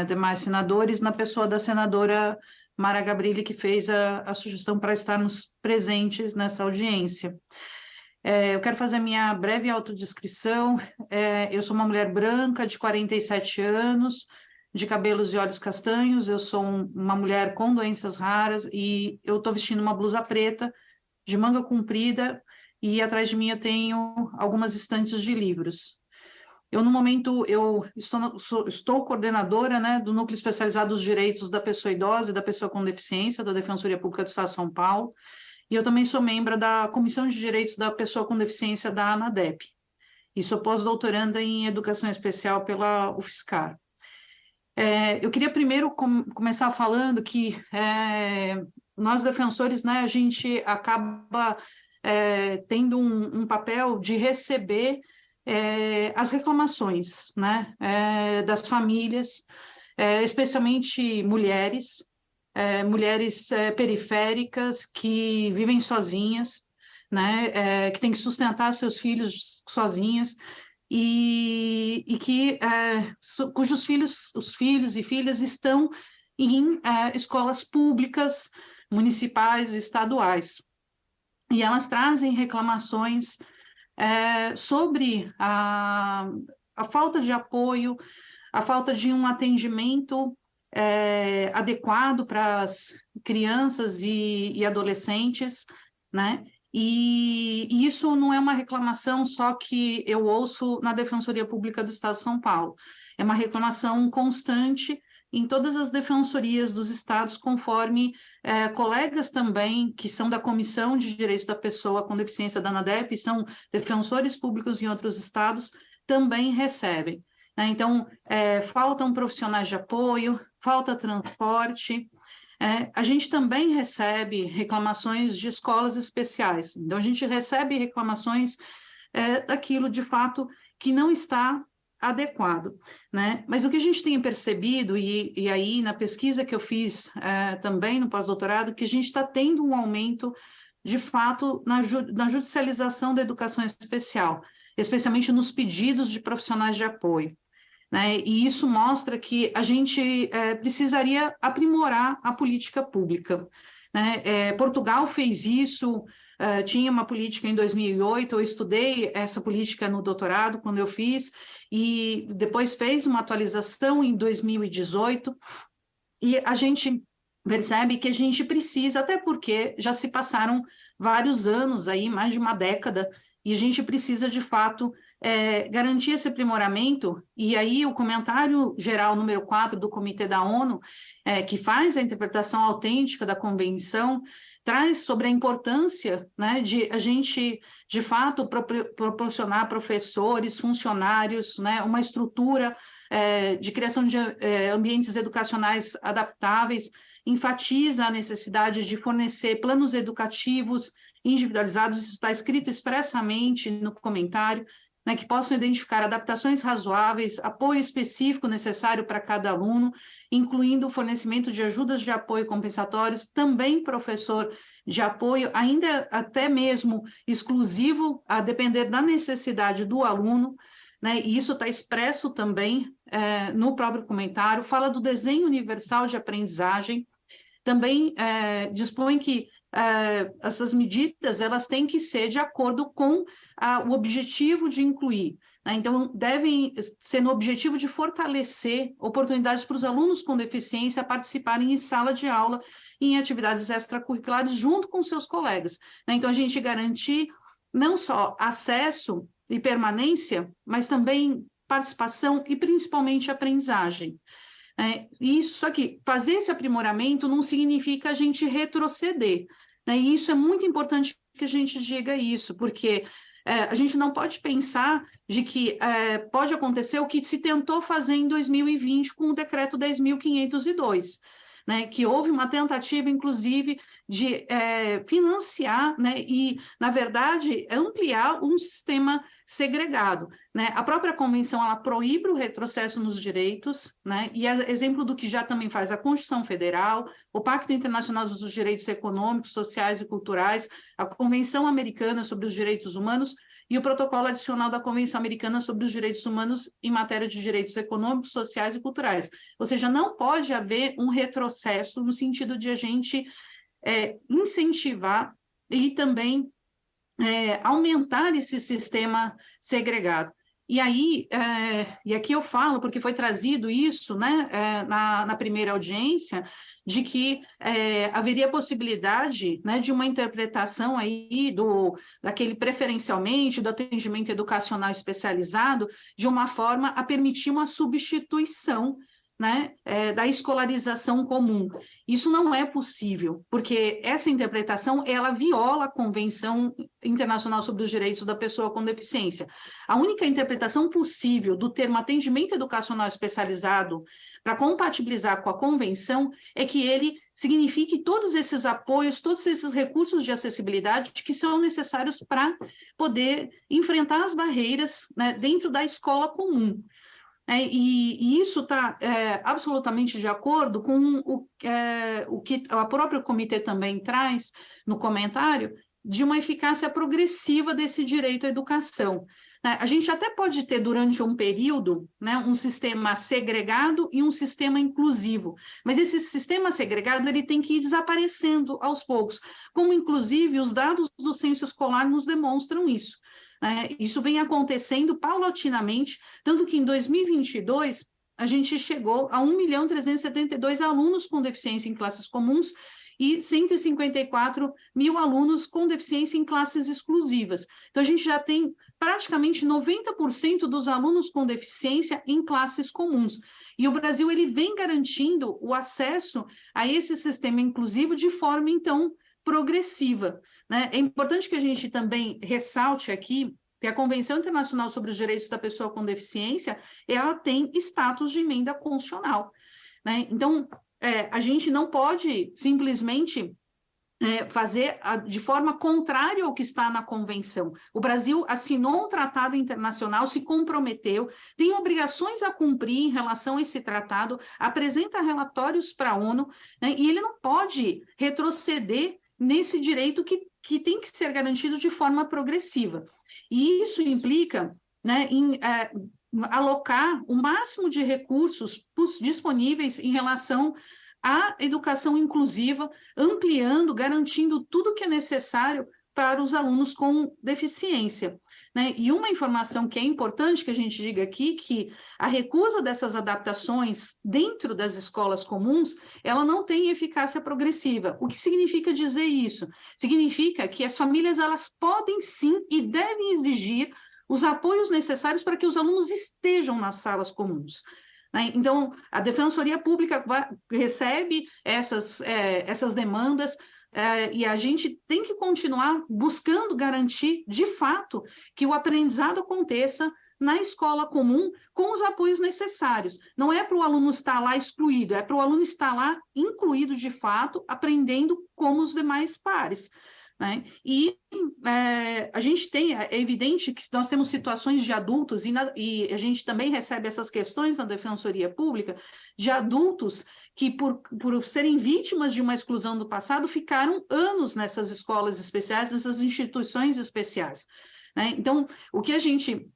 demais senadores, na pessoa da senadora Mara Gabrilli, que fez a sugestão para estarmos presentes nessa audiência. Eu quero fazer minha breve autodescrição. Eu sou uma mulher branca, de 47 anos, de cabelos e olhos castanhos. Eu sou uma mulher com doenças raras e eu estou vestindo uma blusa preta, de manga comprida, e atrás de mim eu tenho algumas estantes de livros. No momento, estou coordenadora, né, do Núcleo Especializado dos Direitos da Pessoa Idosa e da Pessoa com Deficiência, da Defensoria Pública do Estado de São Paulo, e eu também sou membro da Comissão de Direitos da Pessoa com Deficiência da ANADEP, e sou pós-doutoranda em Educação Especial pela UFSCar. Eu queria primeiro começar falando que nós, defensores, né, a gente acaba tendo um papel de receber as reclamações, né, das famílias, especialmente mulheres, periféricas que vivem sozinhas, né, que têm que sustentar seus filhos sozinhas, e que cujos os filhos e filhas estão em escolas públicas, municipais, estaduais, e elas trazem reclamações sobre a falta de apoio, a falta de um atendimento adequado para as crianças e adolescentes, né? E isso não é uma reclamação só que eu ouço na Defensoria Pública do Estado de São Paulo, é uma reclamação constante em todas as defensorias dos estados, conforme colegas também, que são da Comissão de Direitos da Pessoa com Deficiência da ANADEP, são defensores públicos em outros estados, também recebem, né? Então, faltam profissionais de apoio, falta transporte. A gente também recebe reclamações de escolas especiais, então a gente recebe reclamações daquilo, de fato, que não está adequado, né? Mas o que a gente tem percebido, e aí na pesquisa que eu fiz também no pós-doutorado, que a gente está tendo um aumento, de fato, na judicialização da educação especial, especialmente nos pedidos de profissionais de apoio, né? E isso mostra que a gente precisaria aprimorar a política pública, né? Portugal fez isso, tinha uma política em 2008, eu estudei essa política no doutorado, quando eu fiz, e depois fez uma atualização em 2018, e a gente percebe que a gente precisa, até porque já se passaram vários anos aí, mais de uma década, e a gente precisa, de fato, garantir esse aprimoramento. E aí o comentário geral número 4 do Comitê da ONU, que faz a interpretação autêntica da Convenção, traz sobre a importância, né, de a gente, de fato, proporcionar professores, funcionários, né, uma estrutura de criação de ambientes educacionais adaptáveis, enfatiza a necessidade de fornecer planos educativos individualizados, isso está escrito expressamente no comentário, né, que possam identificar adaptações razoáveis, apoio específico necessário para cada aluno, incluindo o fornecimento de ajudas de apoio compensatórios, também professor de apoio, ainda até mesmo exclusivo, a depender da necessidade do aluno, né, e isso está expresso também no próprio comentário, fala do desenho universal de aprendizagem, também dispõe que essas medidas elas têm que ser de acordo com o objetivo de incluir, né? Então, devem ser no objetivo de fortalecer oportunidades para os alunos com deficiência participarem em sala de aula e em atividades extracurriculares junto com seus colegas, né? Então, a gente garantir não só acesso e permanência, mas também participação e principalmente aprendizagem. Isso aqui, fazer esse aprimoramento não significa a gente retroceder, né? E isso é muito importante que a gente diga isso, porque a gente não pode pensar de que pode acontecer o que se tentou fazer em 2020 com o decreto 10.502, né? Que houve uma tentativa, inclusive, de financiar, né? E, na verdade, ampliar um sistema segregado, né? A própria convenção ela proíbe o retrocesso nos direitos, né? E é exemplo do que já também faz a Constituição Federal, o Pacto Internacional dos Direitos Econômicos, Sociais e Culturais, a Convenção Americana sobre os Direitos Humanos e o protocolo adicional da Convenção Americana sobre os Direitos Humanos em matéria de direitos econômicos, sociais e culturais. Ou seja, não pode haver um retrocesso no sentido de a gente incentivar e também aumentar esse sistema segregado. E aí, e aqui eu falo, porque foi trazido isso, né, na primeira audiência, de que haveria possibilidade, né, de uma interpretação aí daquele preferencialmente, do atendimento educacional especializado, de uma forma a permitir uma substituição, né, da escolarização comum. Isso não é possível, porque essa interpretação, ela viola a Convenção Internacional sobre os Direitos da Pessoa com Deficiência. A única interpretação possível do termo atendimento educacional especializado para compatibilizar com a Convenção é que ele signifique todos esses apoios, todos esses recursos de acessibilidade que são necessários para poder enfrentar as barreiras, né, dentro da escola comum. E isso está absolutamente de acordo com o que o próprio comitê também traz no comentário, de uma eficácia progressiva desse direito à educação. A gente até pode ter, durante um período, né, um sistema segregado e um sistema inclusivo, mas esse sistema segregado ele tem que ir desaparecendo aos poucos, como, inclusive, os dados do censo escolar nos demonstram isso. Isso vem acontecendo paulatinamente, tanto que em 2022 a gente chegou a 1.372.000 alunos com deficiência em classes comuns e 154 mil alunos com deficiência em classes exclusivas. Então, a gente já tem praticamente 90% dos alunos com deficiência em classes comuns. E o Brasil ele vem garantindo o acesso a esse sistema inclusivo de forma, então, progressiva, né? É importante que a gente também ressalte aqui que a Convenção Internacional sobre os Direitos da Pessoa com Deficiência, ela tem status de emenda constitucional, né? Então, a gente não pode simplesmente fazer de forma contrária ao que está na Convenção. O Brasil assinou um tratado internacional, se comprometeu, tem obrigações a cumprir em relação a esse tratado, apresenta relatórios para a ONU, né? E ele não pode retroceder nesse direito que tem que ser garantido de forma progressiva. E isso implica, né, em alocar o máximo de recursos disponíveis em relação à educação inclusiva, ampliando, garantindo tudo o que é necessário para os alunos com deficiência, né? E uma informação que é importante que a gente diga aqui, que a recusa dessas adaptações dentro das escolas comuns, ela não tem eficácia progressiva. O que significa dizer isso? Significa que as famílias elas podem sim e devem exigir os apoios necessários para que os alunos estejam nas salas comuns. Então, a Defensoria Pública recebe essas demandas, e a gente tem que continuar buscando garantir, de fato, que o aprendizado aconteça na escola comum com os apoios necessários. Não é para o aluno estar lá excluído, é para o aluno estar lá incluído, de fato, aprendendo como os demais pares, né? E a gente tem, é evidente que nós temos situações de adultos, e a gente também recebe essas questões na Defensoria Pública, de adultos que, por serem vítimas de uma exclusão do passado, ficaram anos nessas escolas especiais, nessas instituições especiais, né? Então, o que a gente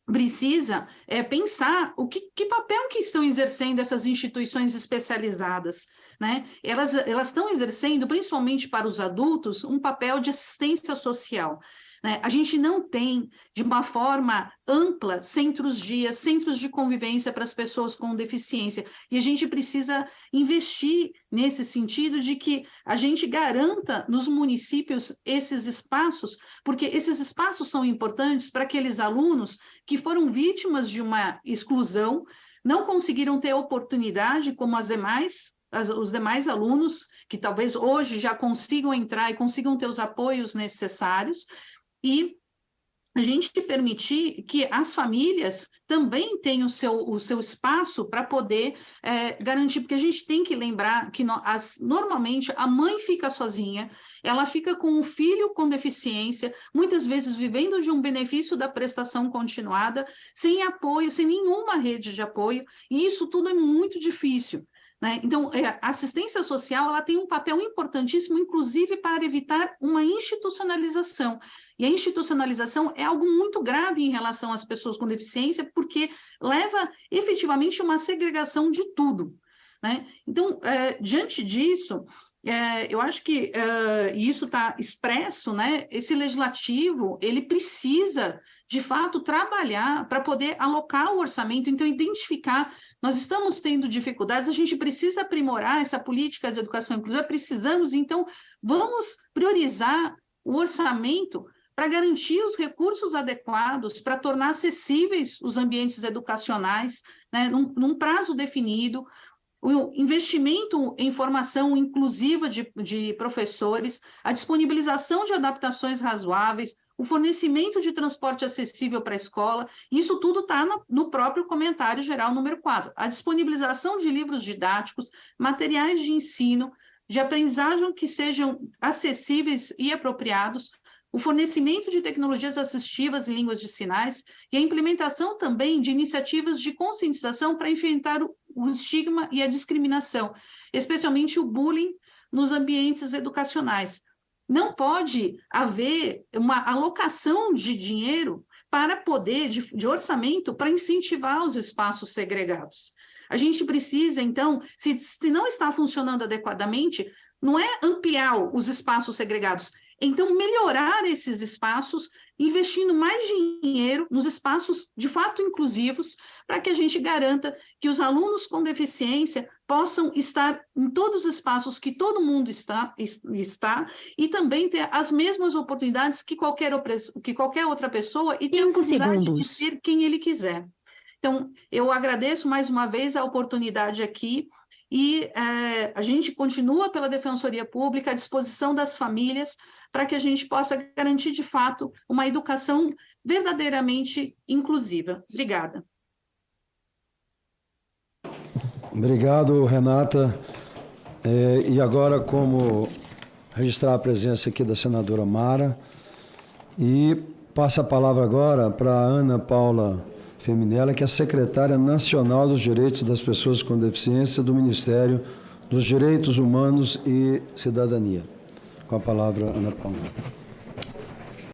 precisa pensar que papel que estão exercendo essas instituições especializadas, né? Elas estão exercendo, principalmente para os adultos, um papel de assistência social, né? A gente não tem, de uma forma ampla, centros-dias, centros de convivência para as pessoas com deficiência, e a gente precisa investir nesse sentido de que a gente garanta nos municípios esses espaços, porque esses espaços são importantes para aqueles alunos que foram vítimas de uma exclusão, não conseguiram ter oportunidade como os demais alunos, que talvez hoje já consigam entrar e consigam ter os apoios necessários, e a gente permitir que as famílias também tem o seu espaço para poder garantir, porque a gente tem que lembrar que normalmente a mãe fica sozinha, ela fica com um filho com deficiência, muitas vezes vivendo de um benefício da prestação continuada, sem apoio, sem nenhuma rede de apoio, e isso tudo é muito difícil. Né? Então, a assistência social ela tem um papel importantíssimo, inclusive para evitar uma institucionalização. E a institucionalização é algo muito grave em relação às pessoas com deficiência, porque leva efetivamente uma segregação de tudo. Né? Então, diante disso, eu acho que isso está expresso, né? Esse legislativo ele precisa, de fato, trabalhar para poder alocar o orçamento, então identificar, nós estamos tendo dificuldades, a gente precisa aprimorar essa política de educação inclusiva, precisamos, então, vamos priorizar o orçamento para garantir os recursos adequados, para tornar acessíveis os ambientes educacionais, né? Num prazo definido, o investimento em formação inclusiva de professores, a disponibilização de adaptações razoáveis, o fornecimento de transporte acessível para a escola, isso tudo está no próprio comentário geral número 4. A disponibilização de livros didáticos, materiais de ensino, de aprendizagem que sejam acessíveis e apropriados, o fornecimento de tecnologias assistivas em línguas de sinais e a implementação também de iniciativas de conscientização para enfrentar o estigma e a discriminação, especialmente o bullying nos ambientes educacionais. Não pode haver uma alocação de dinheiro para poder, de orçamento, para incentivar os espaços segregados. A gente precisa, então, se não está funcionando adequadamente, não é ampliar os espaços segregados, então melhorar esses espaços, investindo mais dinheiro nos espaços de fato inclusivos, para que a gente garanta que os alunos com deficiência possam estar em todos os espaços que todo mundo está e também ter as mesmas oportunidades que qualquer outra pessoa e ter a oportunidade de ser quem ele quiser. Então, eu agradeço mais uma vez a oportunidade aqui e a gente continua pela Defensoria Pública à disposição das famílias para que a gente possa garantir, de fato, uma educação verdadeiramente inclusiva. Obrigada. Obrigado, Renata. E agora, como registrar a presença aqui da senadora Mara, e passa a palavra agora para a Ana Paula Feminella, que é secretária nacional dos Direitos das Pessoas com Deficiência do Ministério dos Direitos Humanos e Cidadania. Com a palavra, Ana Paula.